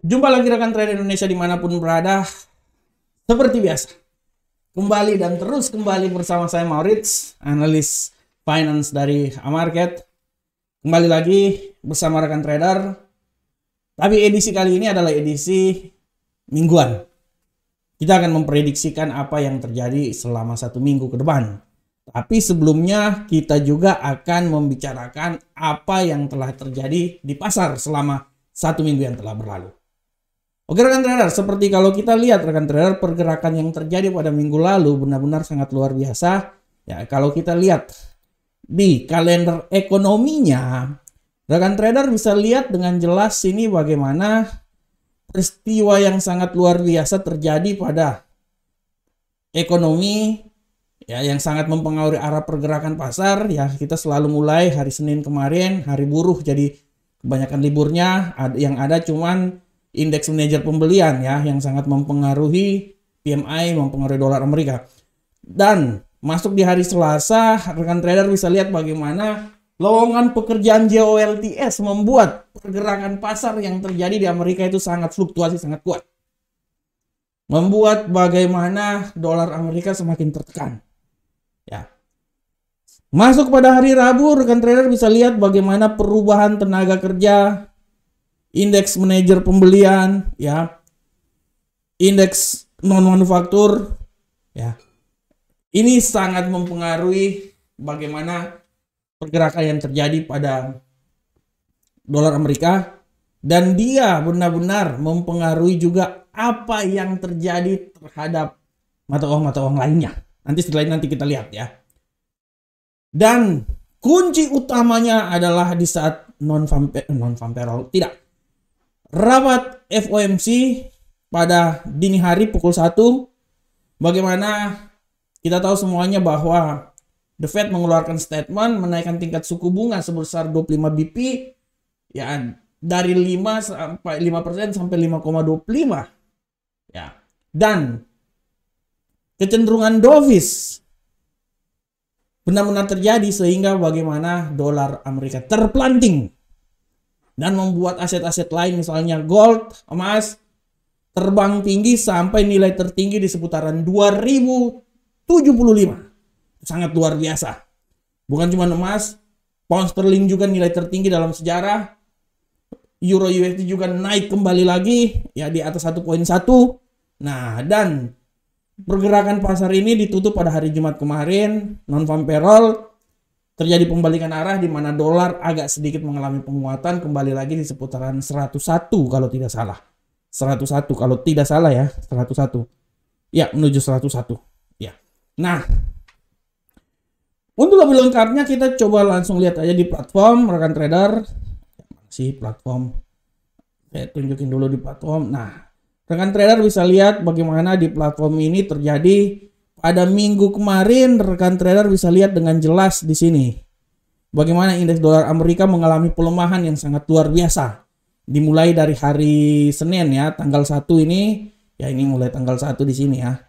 Jumpa lagi rekan trader Indonesia dimanapun berada. Seperti biasa, kembali dan terus kembali bersama saya Maurits, analis finance dari Amarket. Kembali lagi bersama rekan trader. Tapi edisi kali ini adalah edisi mingguan. Kita akan memprediksikan apa yang terjadi selama 1 minggu ke depan. Tapi sebelumnya kita juga akan membicarakan apa yang telah terjadi di pasar selama 1 minggu yang telah berlalu. Oke rekan trader, seperti kalau kita lihat rekan trader, pergerakan yang terjadi pada minggu lalu benar-benar sangat luar biasa. Ya, kalau kita lihat di kalender ekonominya, rekan trader bisa lihat dengan jelas ini bagaimana peristiwa yang sangat luar biasa terjadi pada ekonomi ya, yang sangat mempengaruhi arah pergerakan pasar. Ya, kita selalu mulai hari Senin kemarin, hari buruh, jadi kebanyakan liburnya, yang ada cuman indeks manajer pembelian ya, yang sangat mempengaruhi PMI, mempengaruhi dolar Amerika. Dan masuk di hari Selasa, rekan trader bisa lihat bagaimana lowongan pekerjaan JOLTS membuat pergerakan pasar yang terjadi di Amerika itu sangat fluktuasi, sangat kuat. Membuat bagaimana dolar Amerika semakin tertekan. Ya. Masuk pada hari Rabu, rekan trader bisa lihat bagaimana perubahan tenaga kerja, indeks manajer pembelian, ya, indeks non manufaktur, ya, ini sangat mempengaruhi bagaimana pergerakan yang terjadi pada dolar Amerika, dan dia benar-benar mempengaruhi juga apa yang terjadi terhadap mata uang lainnya. Nanti kita lihat ya. Dan kunci utamanya adalah di saat non-farm payroll, tidak, rapat FOMC pada dini hari pukul 1. Bagaimana kita tahu semuanya bahwa The Fed mengeluarkan statement menaikkan tingkat suku bunga sebesar 25 BP ya, dari 5% sampai 5,25 ya. Dan kecenderungan dovish benar-benar terjadi sehingga bagaimana dolar Amerika terpelanting dan membuat aset-aset lain misalnya gold, emas terbang tinggi sampai nilai tertinggi di seputaran 2075. Sangat luar biasa. Bukan cuma emas, pound sterling juga nilai tertinggi dalam sejarah. Euro USD juga naik kembali lagi ya di atas 1.1. Nah, dan pergerakan pasar ini ditutup pada hari Jumat kemarin, non-farm payroll. Terjadi pembalikan arah di mana dolar agak sedikit mengalami penguatan kembali lagi di seputaran 101 kalau tidak salah. 101 kalau tidak salah ya, 101. Ya, menuju 101. Ya. Nah, untuk lebih lengkapnya kita coba langsung lihat aja di platform rekan trader. Si platform. Saya tunjukin dulu di platform. Nah, rekan trader bisa lihat bagaimana di platform ini terjadi pada minggu kemarin. Rekan trader bisa lihat dengan jelas di sini bagaimana indeks dolar Amerika mengalami pelemahan yang sangat luar biasa. Dimulai dari hari Senin ya, tanggal 1 ini. Ya, ini mulai tanggal 1 di sini ya.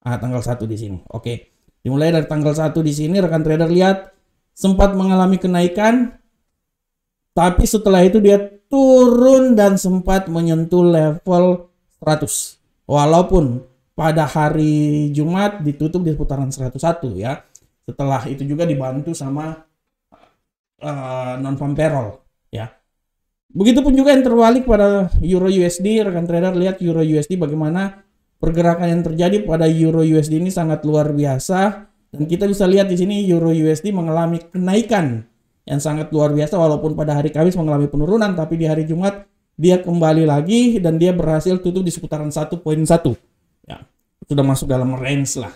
Tanggal 1 di sini. Oke. Dimulai dari tanggal 1 di sini rekan trader lihat sempat mengalami kenaikan. Tapi setelah itu dia turun dan sempat menyentuh level 100. Walaupun pada hari Jumat ditutup di seputaran 101 ya. Setelah itu juga dibantu sama non-farm payroll ya. Begitupun juga yang terbalik pada Euro USD, rekan trader lihat Euro USD bagaimana pergerakan yang terjadi pada Euro USD ini sangat luar biasa, dan kita bisa lihat di sini Euro USD mengalami kenaikan yang sangat luar biasa walaupun pada hari Kamis mengalami penurunan, tapi di hari Jumat dia kembali lagi dan dia berhasil tutup di seputaran 1.1. Ya, sudah masuk dalam range lah.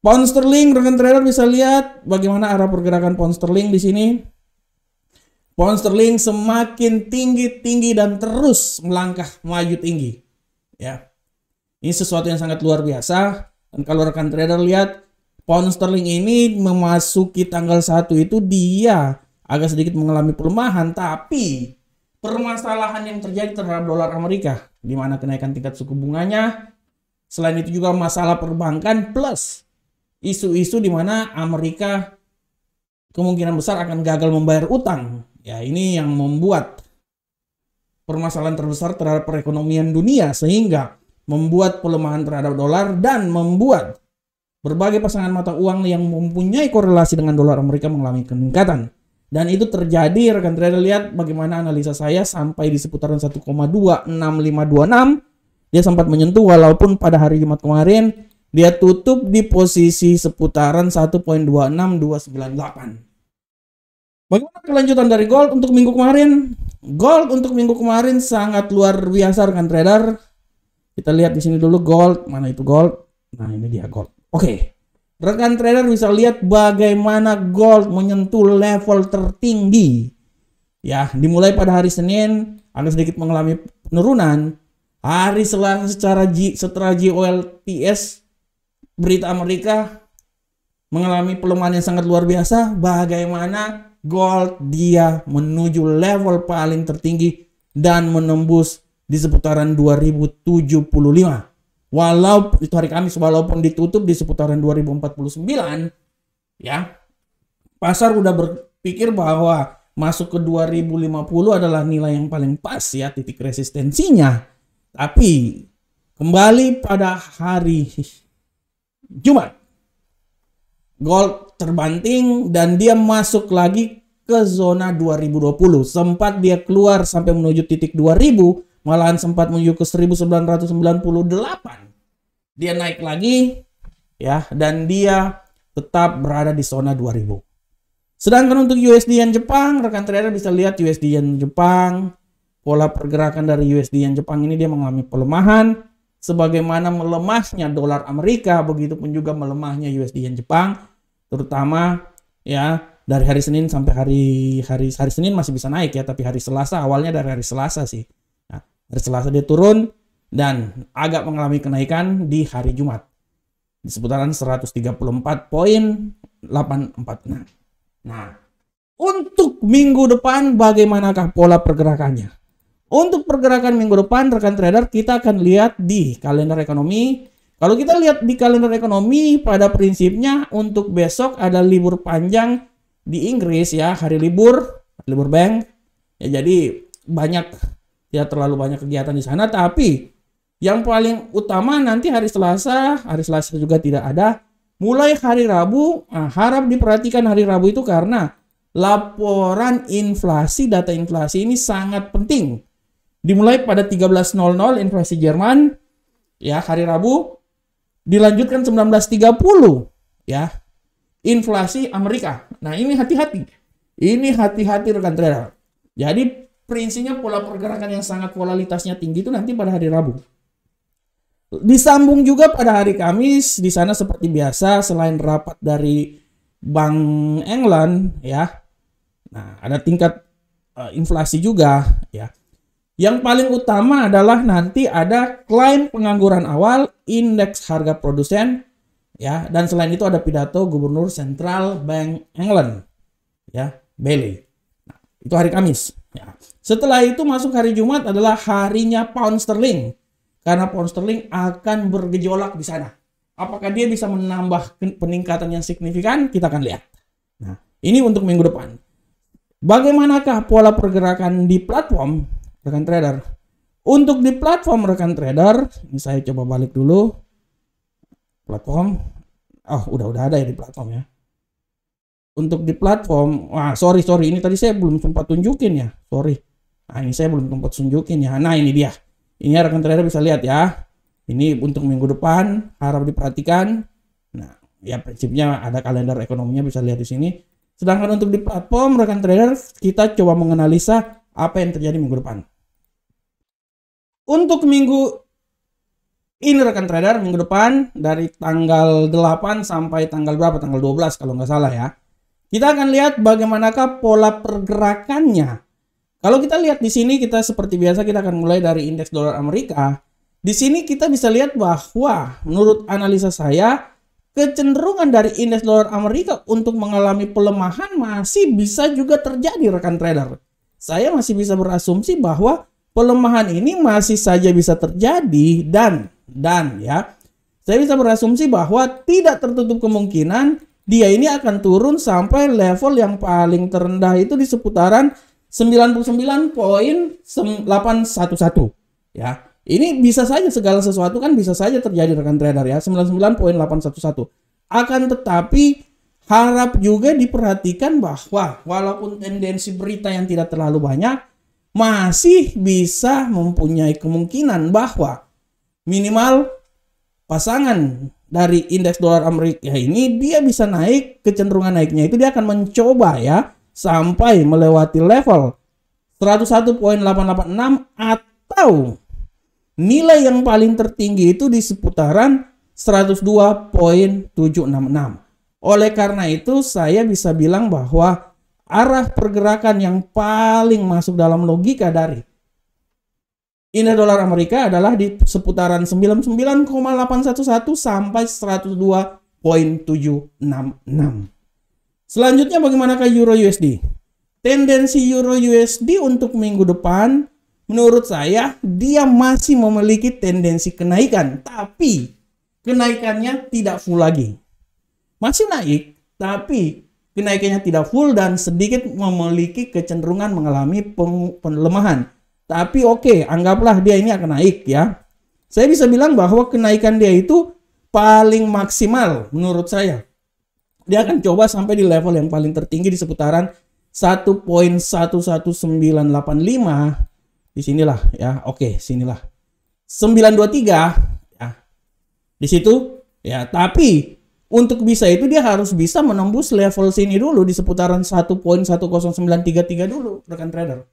Pound sterling, rekan trader bisa lihat bagaimana arah pergerakan pound sterling di sini. Pound sterling semakin tinggi dan terus melangkah maju tinggi. Ya. Ini sesuatu yang sangat luar biasa. Dan kalau rekan trader lihat pound sterling ini memasuki tanggal 1 itu dia agak sedikit mengalami pelemahan, tapi permasalahan yang terjadi terhadap dolar Amerika di mana kenaikan tingkat suku bunganya, selain itu juga masalah perbankan plus isu-isu di mana Amerika kemungkinan besar akan gagal membayar utang. Ya, ini yang membuat permasalahan terbesar terhadap perekonomian dunia sehingga membuat pelemahan terhadap dolar dan membuat berbagai pasangan mata uang yang mempunyai korelasi dengan dolar Amerika mengalami peningkatan. Dan itu terjadi, rekan trader, lihat bagaimana analisa saya sampai di seputaran 1,26526. Dia sempat menyentuh walaupun pada hari Jumat kemarin dia tutup di posisi seputaran 1.26298. Bagaimana kelanjutan dari gold untuk minggu kemarin? Gold untuk minggu kemarin sangat luar biasa, rekan trader. Kita lihat di sini dulu gold, mana itu gold? Nah, ini dia gold. Oke. Rekan trader bisa lihat bagaimana gold menyentuh level tertinggi. Ya, dimulai pada hari Senin agak sedikit mengalami penurunan. Hari Selasa setelah GOLTS berita Amerika mengalami pelemahan yang sangat luar biasa. Bagaimana gold dia menuju level paling tertinggi dan menembus di seputaran 2075. Walau itu hari Kamis, walaupun ditutup di seputaran 2049, ya, pasar udah berpikir bahwa masuk ke 2050 adalah nilai yang paling pas, ya, titik resistensinya. Tapi kembali pada hari Jumat, gold terbanting dan dia masuk lagi ke zona 2020. Sempat dia keluar sampai menuju titik 2000, malahan sempat menuju ke 1998. Dia naik lagi, ya, dan dia tetap berada di zona 2000. Sedangkan untuk USD Yen Jepang, rekan trader bisa lihat USD Yen Jepang, pola pergerakan dari USD Yen Jepang ini dia mengalami pelemahan. Sebagaimana melemahnya dolar Amerika, begitupun juga melemahnya USD Yen Jepang, terutama, ya, dari hari Senin sampai hari Senin masih bisa naik, ya, tapi hari Selasa, awalnya dari hari Selasa sih. Nah, hari Selasa dia turun dan agak mengalami kenaikan di hari Jumat di seputaran 134.846. Nah, untuk minggu depan bagaimanakah pola pergerakannya? Untuk pergerakan minggu depan, rekan trader, kita akan lihat di kalender ekonomi. Kalau kita lihat di kalender ekonomi, pada prinsipnya untuk besok ada libur panjang di Inggris, ya, hari libur bank. Ya, jadi tidak terlalu banyak kegiatan di sana. Tapi yang paling utama nanti hari Selasa juga tidak ada. Mulai hari Rabu, harap diperhatikan hari Rabu itu karena laporan inflasi, data inflasi ini sangat penting. Dimulai pada 13.00 inflasi Jerman, ya, hari Rabu, dilanjutkan 19.30, ya, inflasi Amerika. Nah, ini hati-hati. Ini hati-hati, rekan trader. Jadi prinsipnya pola pergerakan yang sangat volatilitasnya tinggi itu nanti pada hari Rabu. Disambung juga pada hari Kamis, di sana seperti biasa selain rapat dari Bank England, ya. Nah, ada tingkat inflasi juga, ya. Yang paling utama adalah nanti ada klaim pengangguran awal, indeks harga produsen, ya, dan selain itu ada pidato Gubernur Central Bank England, ya, Bailey. Nah, itu hari Kamis, ya. Setelah itu masuk hari Jumat adalah harinya pound sterling, karena pound sterling akan bergejolak di sana. Apakah dia bisa menambah peningkatan yang signifikan? Kita akan lihat. Nah, ini untuk minggu depan. Bagaimanakah pola pergerakan di platform, rekan trader? Untuk di platform, rekan trader, ini saya coba balik dulu. Platform, udah ada ya di platform, ya. Untuk di platform, sorry, ini tadi saya belum sempat tunjukin, ya, sorry. Nah, ini saya belum sempat tunjukin, ya. Nah, ini dia. Ini rekan trader bisa lihat, ya. Ini untuk minggu depan, harap diperhatikan. Nah, ya, prinsipnya ada kalender ekonominya, bisa lihat di sini. Sedangkan untuk di platform, rekan trader, kita coba menganalisa apa yang terjadi minggu depan. Untuk minggu ini, rekan trader, minggu depan dari tanggal 8 sampai tanggal berapa? Tanggal 12 kalau nggak salah, ya. Kita akan lihat bagaimanakah pola pergerakannya. Kalau kita lihat di sini, kita seperti biasa kita akan mulai dari indeks dolar Amerika. Di sini kita bisa lihat bahwa menurut analisa saya, kecenderungan dari indeks dolar Amerika untuk mengalami pelemahan masih bisa juga terjadi, rekan trader. Saya masih bisa berasumsi bahwa pelemahan ini masih saja bisa terjadi dan ya, saya bisa berasumsi bahwa tidak tertutup kemungkinan dia ini akan turun sampai level yang paling terendah itu di seputaran 99,811 ya. Ini bisa saja, segala sesuatu kan bisa saja terjadi rekan trader ya, 99,811. Akan tetapi harap juga diperhatikan bahwa walaupun tendensi berita yang tidak terlalu banyak, masih bisa mempunyai kemungkinan bahwa minimal pasangan dari indeks dolar Amerika ini dia bisa naik, kecenderungan naiknya itu dia akan mencoba ya sampai melewati level 101,886 atau nilai yang paling tertinggi itu di seputaran 102,766. Oleh karena itu saya bisa bilang bahwa arah pergerakan yang paling masuk dalam logika dari indeks dolar Amerika adalah di seputaran 99,811 sampai 102,766. Selanjutnya bagaimanakah Euro USD? Tendensi Euro USD untuk minggu depan menurut saya dia masih memiliki tendensi kenaikan, tapi kenaikannya tidak full lagi. Masih naik, tapi kenaikannya tidak full dan sedikit memiliki kecenderungan mengalami pelemahan. Tapi oke, anggaplah dia ini akan naik ya. Saya bisa bilang bahwa kenaikan dia itu paling maksimal menurut saya. Dia akan coba sampai di level yang paling tertinggi di seputaran 1,11985. Di sinilah ya. Oke, sinilah. 923 ya. Di situ ya, tapi untuk bisa itu dia harus bisa menembus level sini dulu di seputaran 1,10933 dulu rekan trader.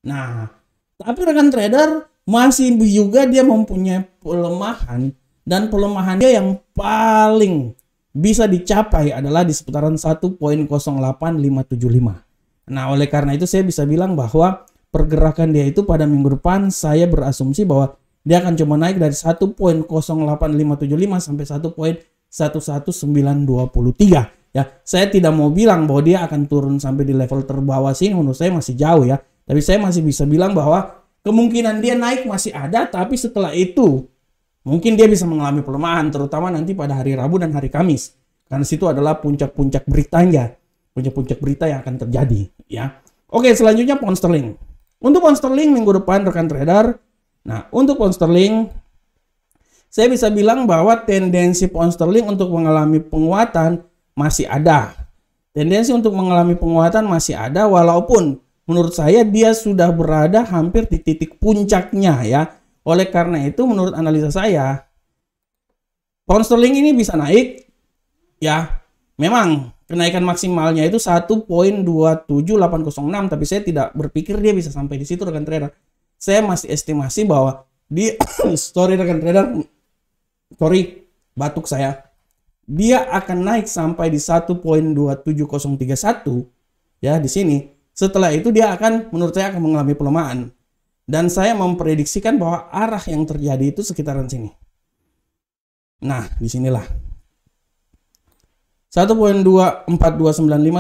Nah, tapi rekan trader masih juga dia mempunyai pelemahan, dan pelemahan dia yang paling bisa dicapai adalah di seputaran 1,08575. Nah, oleh karena itu saya bisa bilang bahwa pergerakan dia itu pada minggu depan saya berasumsi bahwa dia akan cuma naik dari 1,08575 sampai 1,11923 ya. Saya tidak mau bilang bahwa dia akan turun sampai di level terbawah sini, menurut saya masih jauh ya. Tapi saya masih bisa bilang bahwa kemungkinan dia naik masih ada, tapi setelah itu mungkin dia bisa mengalami pelemahan, terutama nanti pada hari Rabu dan hari Kamis. Karena situ adalah puncak-puncak beritanya, puncak-puncak berita yang akan terjadi ya. Oke, selanjutnya pound sterling. Untuk pound sterling minggu depan rekan trader. Nah, untuk pound sterling saya bisa bilang bahwa tendensi pound sterling untuk mengalami penguatan masih ada. Tendensi untuk mengalami penguatan masih ada, walaupun menurut saya dia sudah berada hampir di titik puncaknya ya. Oleh karena itu menurut analisa saya pound sterling ini bisa naik ya. Memang kenaikan maksimalnya itu 1,27806, tapi saya tidak berpikir dia bisa sampai di situ rekan trader. Saya masih estimasi bahwa di rekan trader, batuk saya. Dia akan naik sampai di 1,27031 ya di sini. Setelah itu dia akan, menurut saya akan mengalami pelemahan. Dan saya memprediksikan bahwa arah yang terjadi itu sekitaran sini. Nah, disinilah. 1,24295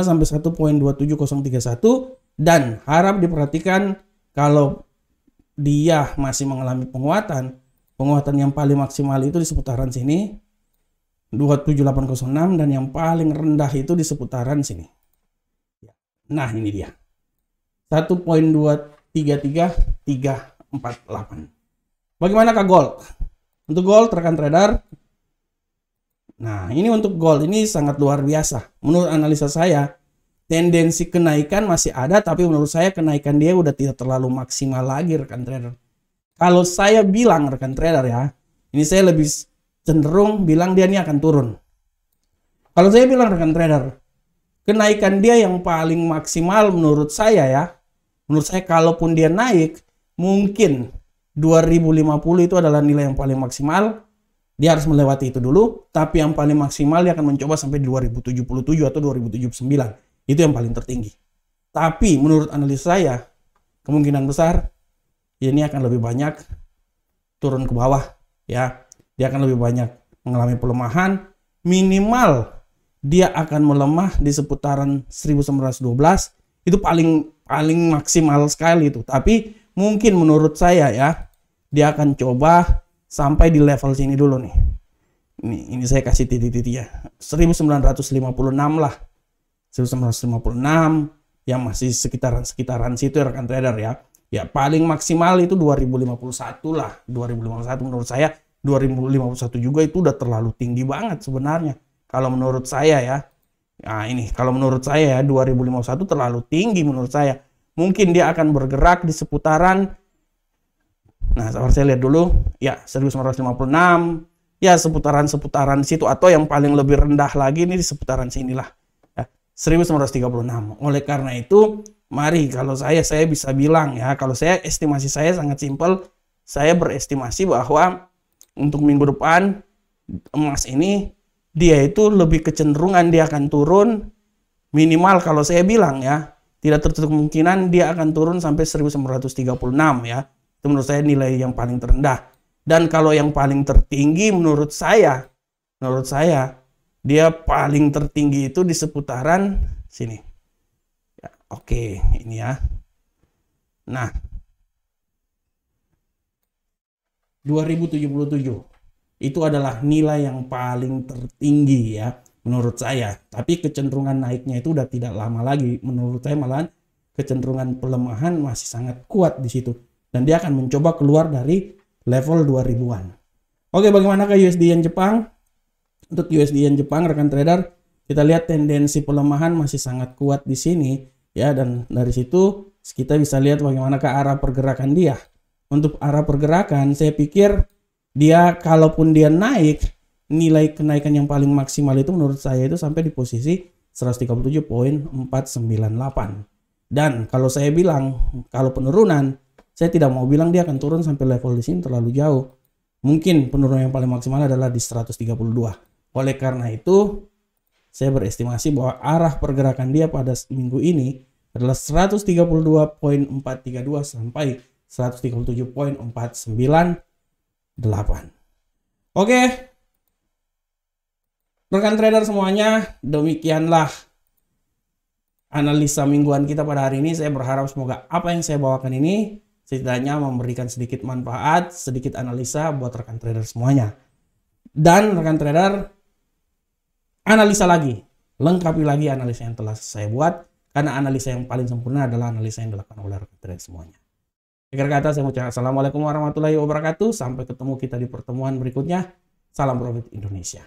sampai 1,27031, dan harap diperhatikan kalau dia masih mengalami penguatan yang paling maksimal itu di seputaran sini 27806, dan yang paling rendah itu di seputaran sini. Nah, ini dia. 1,23348. Bagaimanakah gold? Untuk gold rekan trader. Nah, ini untuk gold ini sangat luar biasa. Menurut analisa saya, tendensi kenaikan masih ada, tapi menurut saya kenaikan dia udah tidak terlalu maksimal lagi rekan trader. Kalau saya bilang rekan trader ya, ini saya lebih cenderung bilang dia ini akan turun. Kalau saya bilang rekan trader, kenaikan dia yang paling maksimal menurut saya ya, menurut saya kalaupun dia naik, mungkin 2050 itu adalah nilai yang paling maksimal. Dia harus melewati itu dulu, tapi yang paling maksimal dia akan mencoba sampai 2077 atau 2079. Itu yang paling tertinggi. Tapi menurut analisa saya, kemungkinan besar ini akan lebih banyak turun ke bawah ya. Dia akan lebih banyak mengalami pelemahan, minimal dia akan melemah di seputaran 1912. Itu paling maksimal sekali itu. Tapi mungkin menurut saya ya, dia akan coba sampai di level sini dulu nih. Ini saya kasih titik-titik ya. 1956 lah. 1956 yang masih sekitaran situ rekan trader ya. Ya paling maksimal itu 2051 lah. 2051 menurut saya, 2051 juga itu udah terlalu tinggi banget sebenarnya. Kalau menurut saya ya. Nah ini kalau menurut saya ya 2051 terlalu tinggi menurut saya. Mungkin dia akan bergerak di seputaran. Nah saya lihat dulu ya 1956. Ya seputaran situ atau yang paling lebih rendah lagi ini di seputaran sinilah. Ya, 1936. Oleh karena itu mari kalau saya bisa bilang ya, kalau saya estimasi saya sangat simpel, saya berestimasi bahwa untuk minggu depan emas ini dia itu lebih kecenderungan dia akan turun minimal kalau saya bilang ya, tidak tertutup kemungkinan dia akan turun sampai 1936 ya. Itu menurut saya nilai yang paling terendah. Dan kalau yang paling tertinggi menurut saya dia paling tertinggi itu di seputaran sini. Ya, oke, ini ya. Nah, 2077 itu adalah nilai yang paling tertinggi ya menurut saya. Tapi kecenderungan naiknya itu udah tidak lama lagi. Menurut saya malahan kecenderungan pelemahan masih sangat kuat di situ. Dan dia akan mencoba keluar dari level 2000-an. Oke, bagaimana ke USD Yen Jepang? Untuk USD Yen Jepang rekan trader, kita lihat tendensi pelemahan masih sangat kuat di sini ya, dan dari situ kita bisa lihat bagaimana ke arah pergerakan dia. Untuk arah pergerakan saya pikir dia kalaupun dia naik, nilai kenaikan yang paling maksimal itu menurut saya itu sampai di posisi 137.498. Dan kalau saya bilang kalau penurunan, saya tidak mau bilang dia akan turun sampai level di sini terlalu jauh. Mungkin penurunan yang paling maksimal adalah di 132. Oleh karena itu, saya berestimasi bahwa arah pergerakan dia pada minggu ini adalah 132.432 sampai 137.498. Oke. Rekan trader semuanya, demikianlah analisa mingguan kita pada hari ini. Saya berharap semoga apa yang saya bawakan ini setidaknya memberikan sedikit manfaat, sedikit analisa buat rekan trader semuanya. Dan rekan trader, analisa lagi, lengkapi lagi analisa yang telah saya buat, karena analisa yang paling sempurna adalah analisa yang dilakukan oleh rekan trader semuanya. Akhir kata saya mengucapkan assalamualaikum warahmatullahi wabarakatuh. Sampai ketemu kita di pertemuan berikutnya. Salam profit Indonesia.